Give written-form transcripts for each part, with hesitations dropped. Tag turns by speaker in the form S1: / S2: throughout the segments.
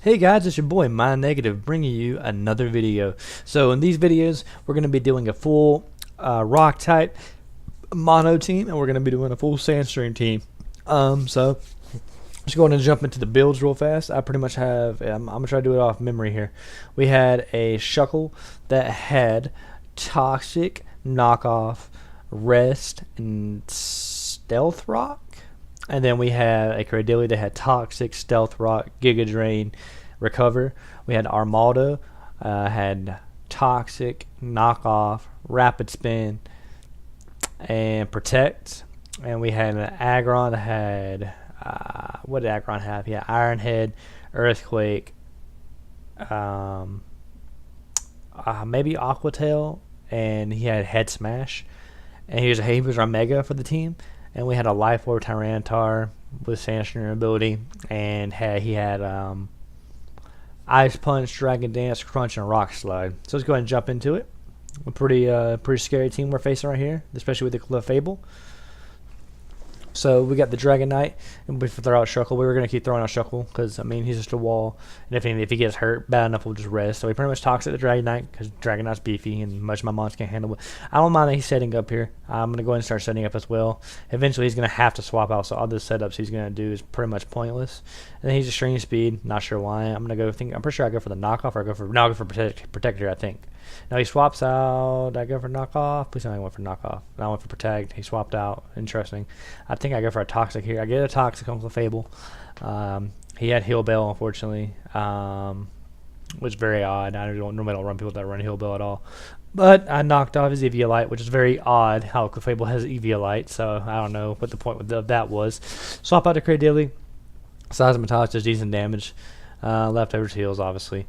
S1: Hey guys, it's your boy Mind Negative bringing you another video. So in these videos, we're going to be doing a full rock type mono team, and we're going to be doing a full SandStream team. So just going to jump into the builds real fast. I pretty much have. I'm going to try to do it off memory here. We had a Shuckle that had Toxic, Knockoff, Rest, and Stealth Rock. And then we had a Cradilly that had Toxic, Stealth Rock, Giga Drain, Recover. We had Armaldo, had Toxic, Knockoff, Rapid Spin, and Protect. And we had an Aggron that had, what did Aggron have? Yeah, Iron Head, Earthquake, maybe Aqua Tail, and he had Head Smash. And he was our Mega for the team. And we had a Life Orb Tyranitar with SandStream ability, and he had Ice Punch, Dragon Dance, Crunch, and Rock Slide. So let's go ahead and jump into it. A pretty scary team we're facing right here, especially with the Clefable. So we got the Dragonite, and we throw out Shuckle. We were going to keep throwing out Shuckle because, I mean, he's just a wall. And if he gets hurt bad enough, we'll just rest. So we pretty much toxic the Dragonite because Dragonite's beefy and much of my mons can't handle it. I don't mind that he's setting up here. I'm going to go ahead and start setting up as well. Eventually, he's going to have to swap out, so all the setups he's going to do is pretty much pointless. And then he's extreme speed. Not sure why. I'm pretty sure I go for the knockoff, or I go for protector, I think. No, he swaps out. I go for knockoff. Please tell me I went for knockoff. I went for protect. He swapped out. Interesting. I think I go for a toxic here. I get a toxic on Clefable. He had Heal Bell, unfortunately, which is very odd. I normally don't run people that run Heal Bell at all. But I knocked off his Eviolite, which is very odd how Clefable has Eviolite. So I don't know what the point of that was. Swap out to Cradilly. Seismitox does decent damage. Leftovers heals, obviously.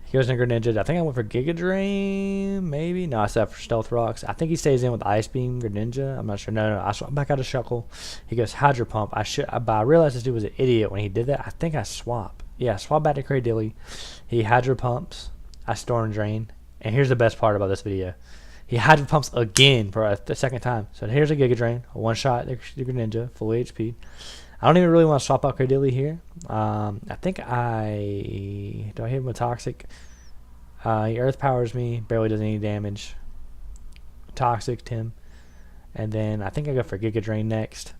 S1: He goes in Greninja. I think I went for Giga Drain, maybe? No, I set for Stealth Rocks. I think he stays in with Ice Beam, Greninja. I'm not sure. No, I swapped back out of Shuckle. He goes Hydro Pump. But I realized this dude was an idiot when he did that. I think I swap. Yeah, I swap back to Cradilly. He Hydro Pumps. I Storm Drain. And here's the best part about this video. He Hydro Pumps again for the second time. So here's a Giga Drain. A one-shot the Greninja, full HP. I don't even really want to swap out Cradilly here. I think do I hit him with Toxic? He Earth Powers me, barely does any damage. Toxic him. And then I think I go for Giga Drain next.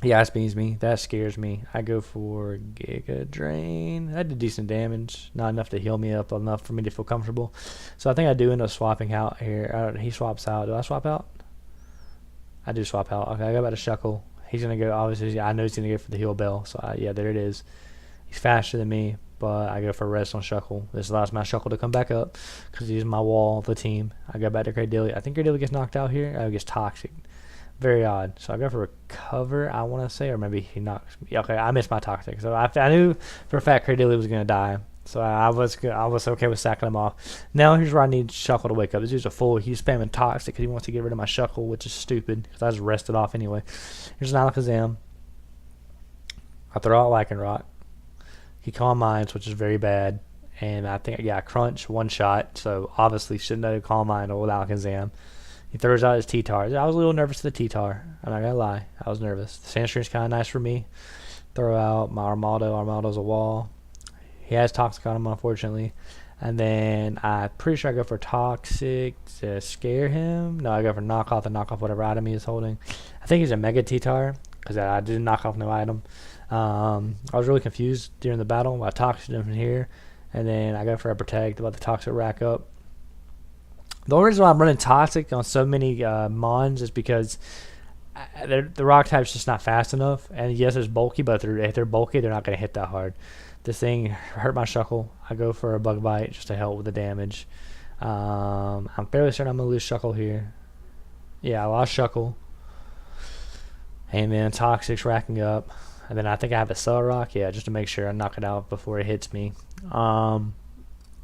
S1: He Ice Beams me. That scares me. I go for Giga Drain. That did decent damage. Not enough to heal me up enough for me to feel comfortable. So I think I do end up swapping out here. He swaps out. Do I swap out? I do swap out. Okay, I go back to Shuckle. He's going to go, obviously, I know he's going to go for the Heal Bell. So, yeah, there it is. He's faster than me, but I go for Rest on Shuckle. This allows my Shuckle to come back up because he's my wall of the team. I go back to Cradilly. I think Cradilly gets knocked out here. Oh, he gets Toxic. Very odd. So I go for Recover, I want to say, or maybe he knocks me. Okay, I missed my Toxic. So I knew for a fact Cradilly was going to die. So I was okay with sacking him off. Now here's where I need Shuckle to wake up. This dude's a fool. He's spamming Toxic because he wants to get rid of my Shuckle, which is stupid because I just rested off anyway. Here's an Alakazam. I throw out Lycanroc. He Calm Minds, which is very bad. And I think, yeah, Crunch, one shot. So obviously shouldn't have Calm Mind with Alakazam. He throws out his T-Tar. I was a little nervous for the T-Tar. I'm not going to lie. I was nervous. The SandStream's kind of nice for me. Throw out my Armaldo. Armaldo's a wall. He has Toxic on him, unfortunately. And then I'm pretty sure I go for Toxic to scare him. No, I go for Knockoff and knock off whatever item he is holding. I think he's a Mega T-Tar because I didn't knock off no item. I was really confused during the battle. I Toxic him from here. And then I go for a Protect, let the Toxic rack up. The only reason why I'm running Toxic on so many Mons is because the Rock type's just not fast enough. And yes, it's bulky, but if they're bulky, they're not going to hit that hard. This thing hurt my Shuckle. I go for a Bug Bite just to help with the damage. I'm fairly certain I'm going to lose Shuckle here. Yeah, I lost Shuckle. And then Toxic's racking up. And then I think I have a Cell Rock. Yeah, just to make sure I knock it out before it hits me. Dragonite.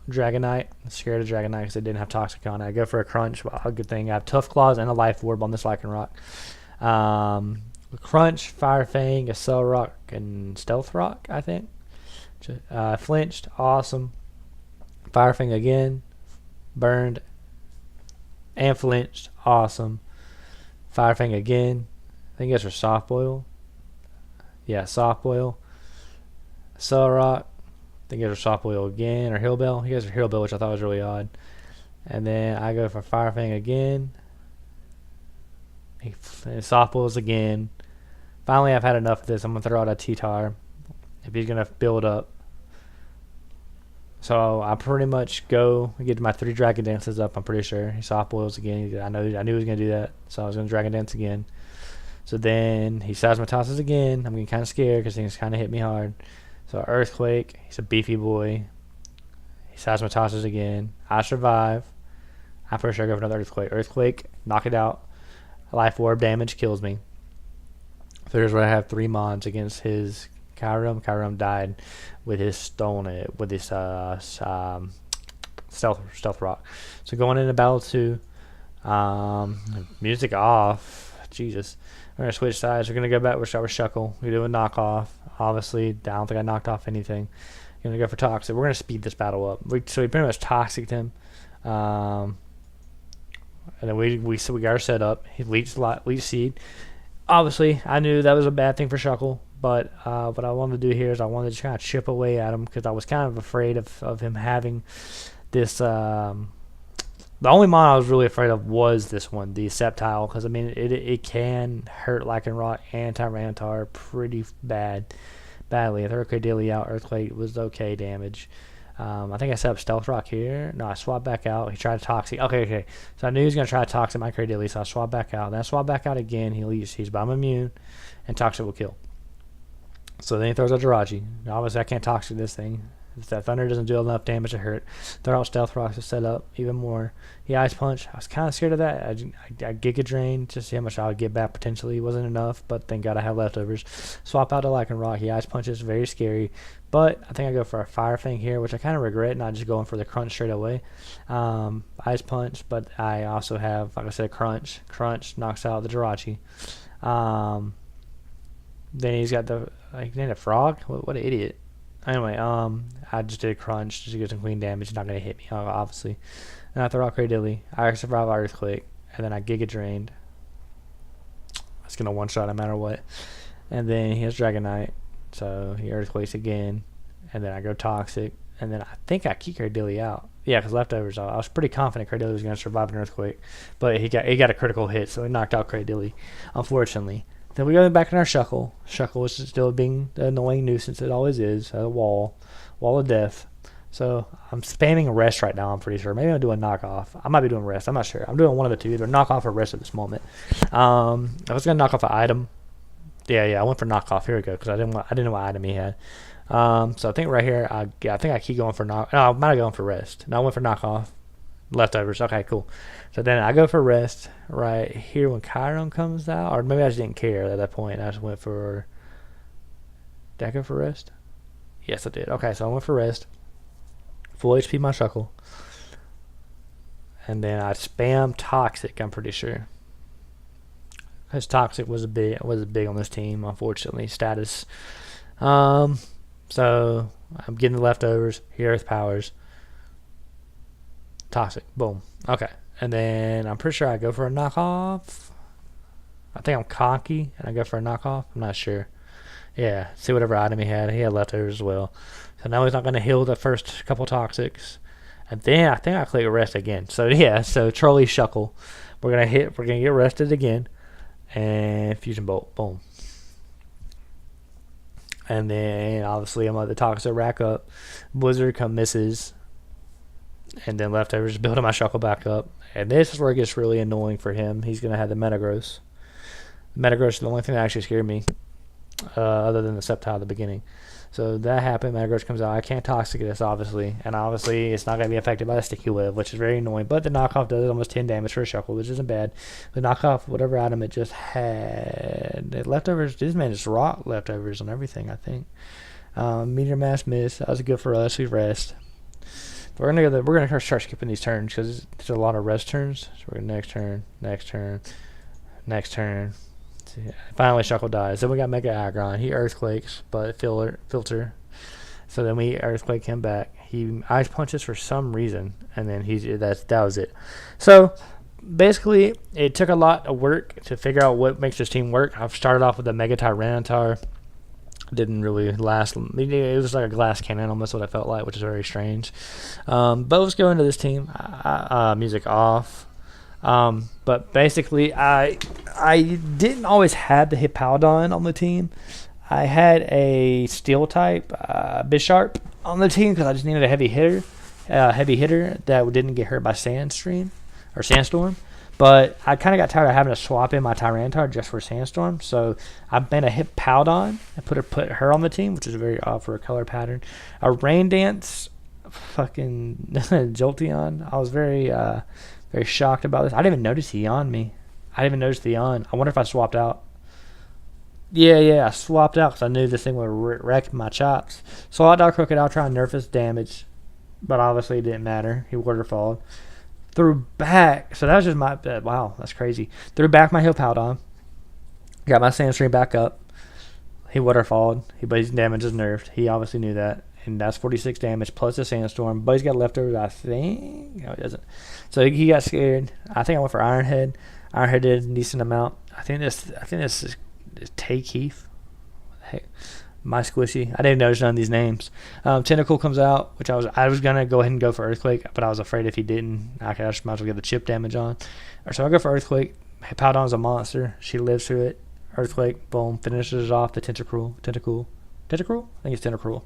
S1: I'm scared of Dragonite because it didn't have Toxic on it. I go for a Crunch. Well, a good thing. I have Tough Claws and a Life Orb on this Lycanroc. Crunch, Fire Fang, a Cell Rock, and Stealth Rock, I think. Flinched, awesome. Fire Fang again, burned, and flinched, awesome. Fire Fang again. I think that's for Soft Boil. Yeah, Soft Boil. Cell Rock, Then he goes for Soft Boil again, or Hillbell. He goes for Hillbell, which I thought was really odd. And then I go for Fire Fang again. He Soft Boils again. Finally, I've had enough of this. I'm going to throw out a T-Tar if he's going to build up. So I pretty much go and get my 3 Dragon Dances up, I'm pretty sure. He Soft Boils again. I knew he was going to do that, so I was going to Dragon Dance again. So then he Seismatosses again. I'm getting kind of scared because things kind of hit me hard. So Earthquake, he's a beefy boy. He Seismatosses again. I survive. I'm pretty sure I go for another Earthquake. Earthquake, knock it out. Life Orb damage kills me. So here's where I have 3 mons against his Kyurem. Kyurem died with his stone, with his stealth rock. So going into battle 2, music off. Jesus. We're going to switch sides. We're going to go back. We'll start with Shuckle. We're doing knockoff. Obviously, I don't think I knocked off anything. Going to go for Toxic. We're going to speed this battle up. So we pretty much Toxic'd him. And then we got our setup. He leech seed. Obviously, I knew that was a bad thing for Shuckle, but what I wanted to do here is I wanted to kind of chip away at him because I was kind of afraid of him having this. The only mon I was really afraid of was this one, the Sceptile, because I mean it can hurt Lycanroc and Tyranitar pretty badly. I threw Cradily out. Earthquake was okay damage. I think I set up Stealth Rock here. No, I swapped back out. He tried to Toxic. Okay. So I knew he was going to try to Toxic my Cradily, so I swapped back out. Then I swapped back out again. He leaves. He's but I'm immune, and Toxic will kill. So then he throws out Jirachi. Obviously, I can't Toxic this thing. If that Thunder doesn't do enough damage to hurt. Throw out Stealth Rocks to set up even more. He Ice Punch. I was kind of scared of that. I Giga Drain just to see how much I would get back potentially. It wasn't enough, but thank God I have leftovers. Swap out to Lycanroc. He Ice Punches. Very scary. But I think I go for a Fire Fang here, which I kind of regret not just going for the Crunch straight away. Ice Punch, but I also have, like I said, Crunch. Crunch knocks out the Jirachi. Then he's got the, like, named a Frog? What an idiot. Anyway, I just did Crunch just to get some clean damage. It's not going to hit me, obviously. And I throw out Cradily. I survive Earthquake. And then I Giga Drained. It's going to one-shot no matter what. And then he has Dragonite. So he Earthquakes again. And then I go Toxic. And then I think I keep Cradily out. Yeah, because leftovers. I was pretty confident Cradily was going to survive an Earthquake. But he got a critical hit, so he knocked out Cradily, unfortunately. Then we go back in our Shuckle. Shuckle is still being the annoying nuisance it always is. A wall of death. So I'm spamming a rest right now, I'm pretty sure. Maybe I'll do a knockoff. I might be doing rest. I'm not sure. I'm doing one of the two. Either knockoff or rest at this moment. I was going to knock off an item. Yeah, I went for knockoff. Here we go, because I didn't know what item he had. So I think right here, I think I keep going for knock. No, I might have gone for rest. No, I went for knockoff. Leftovers. Okay, cool. So then I go for rest right here when Chiron comes out. Or maybe I just didn't care at that point. I just went for... Did I go for rest? Yes, I did. Okay, so I went for rest. Full HP my Shuckle. And then I spam Toxic, I'm pretty sure. Because Toxic was big on this team, unfortunately. Status. So I'm getting the leftovers. Here, Earth Powers. Toxic. Boom. Okay. And then I'm pretty sure I go for a knockoff. I think I'm cocky and I go for a knockoff. I'm not sure. Yeah. See whatever item he had. He had leftovers as well. So now he's not going to heal the first couple Toxics. And then I think I click rest again. So yeah. So Trolley Shuckle. We're going to get rested again. And Fusion Bolt. Boom. And then obviously I'm going to the Toxic rack up. Blizzard misses. And then leftovers building my Shuckle back up. And this is where it gets really annoying for him. He's going to have the Metagross. Metagross is the only thing that actually scared me. Other than the Sceptile at the beginning. So that happened. Metagross comes out. I can't Toxic this, obviously. And obviously it's not going to be affected by the Sticky Web, which is very annoying. But the knockoff does almost 10 damage for a Shuckle, which isn't bad. The knockoff, whatever item it just had. The leftovers, this man just rock leftovers on everything, I think. Meteor Mass miss. That was good for us. We rest. We're gonna start skipping these turns because there's a lot of rest turns. So we're gonna next turn. Finally, Shuckle dies. Then we got Mega Aggron. He Earthquakes, but filter. So then we Earthquake him back. He Ice Punches for some reason, and then that was it. So basically, it took a lot of work to figure out what makes this team work. I've started off with a Mega Tyranitar. Didn't really last. It was like a glass cannon, almost what I felt like, which is very strange. But let's go into this team. Music off. But basically, I didn't always have the Hippowdon on the team. I had a Steel type Bisharp on the team because I just needed a heavy hitter that didn't get hurt by SandStream or Sandstorm. But I kind of got tired of having to swap in my Tyranitar just for Sandstorm, so I made a Hippowdon and put her on the team, which is very odd for a color pattern. A Rain Dance, fucking Jolteon. I was very very shocked about this. I didn't even notice he on me. I didn't even notice the on. I wonder if I swapped out. Yeah, I swapped out because I knew this thing would wreck my chops. Swapped out Crocodile, trying to nerf his damage, but obviously it didn't matter. He waterfalled. Threw back, so that was just my wow, that's crazy. Threw back my Hippowdon, got my SandStream back up. He waterfalled, but his damage is nerfed. He obviously knew that, and that's 46 damage plus a Sandstorm. But he's got leftovers, I think. No, he doesn't. So he got scared. I think I went for Iron Head. Iron Head did a decent amount. I think this is Tay Keith. Hey, my squishy. I didn't notice none of these names. Tentacle comes out, which I was gonna go ahead and go for Earthquake, but I was afraid if he didn't, I just might as well get the chip damage on. So I go for Earthquake. Hippowdon's a monster. She lives through it. Earthquake, boom, finishes off the Tentacle. I think it's Tentacruel.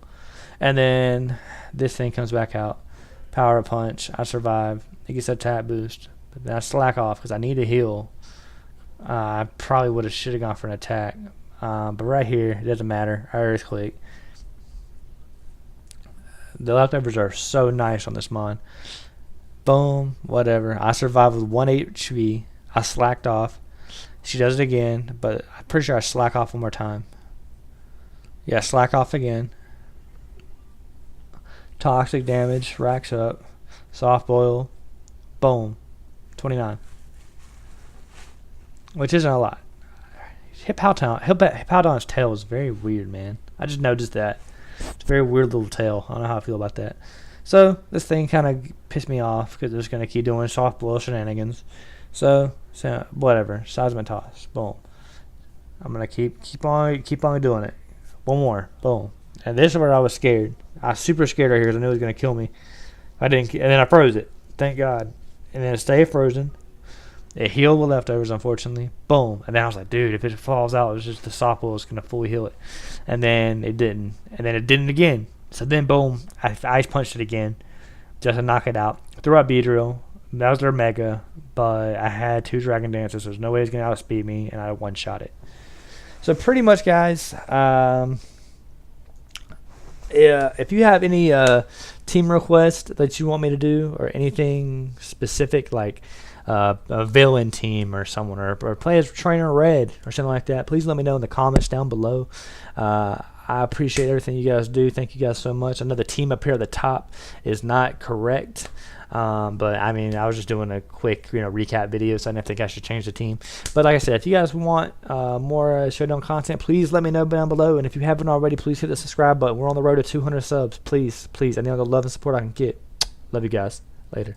S1: And then this thing comes back out. Power Punch. I survive. It gets a tap boost, but then I slack off because I need to heal. I probably should have gone for an attack. But right here, it doesn't matter. Earthquake. The leftovers are so nice on this mon. Boom, whatever. I survived with 1 HP. I slacked off. She does it again, but I'm pretty sure I slack off one more time. Yeah, slack off again. Toxic damage racks up. Soft boil. Boom. 29. Which isn't a lot. Hippowdon's tail is very weird, man. I just noticed that. It's a very weird little tail. I don't know how I feel about that. So this thing kind of pissed me off because it's going to keep doing soft boil shenanigans. So whatever. Seismic toss. Boom. I'm going to keep on doing it. One more. Boom. And this is where I was scared. I was super scared right here because I knew it was going to kill me. I didn't, and then I froze it. Thank God. And then it stayed frozen. It healed with leftovers, unfortunately. Boom. And then I was like, dude, if it falls out, it was just the soft boil is going to fully heal it. And then it didn't. And then it didn't again. So then, boom, I ice punched it again just to knock it out. Threw out Beedrill. That was their mega. But I had 2 Dragon Dances, so there's no way it's going to outspeed me, and I one-shot it. So pretty much, guys, yeah, if you have any team requests that you want me to do or anything specific like a villain team or someone or play as Trainer Red or something like that, please let me know in the comments down below. I appreciate everything you guys do. Thank you guys so much. I know the team up here at the top is not correct, but I mean, I was just doing a quick recap video, so I didn't think I should change the team. But like I said, if you guys want more Showdown content, please let me know down below. And if you haven't already, please hit the subscribe button. We're on the road to 200 subs. Please, I need all the love and support I can get. Love you guys. Later.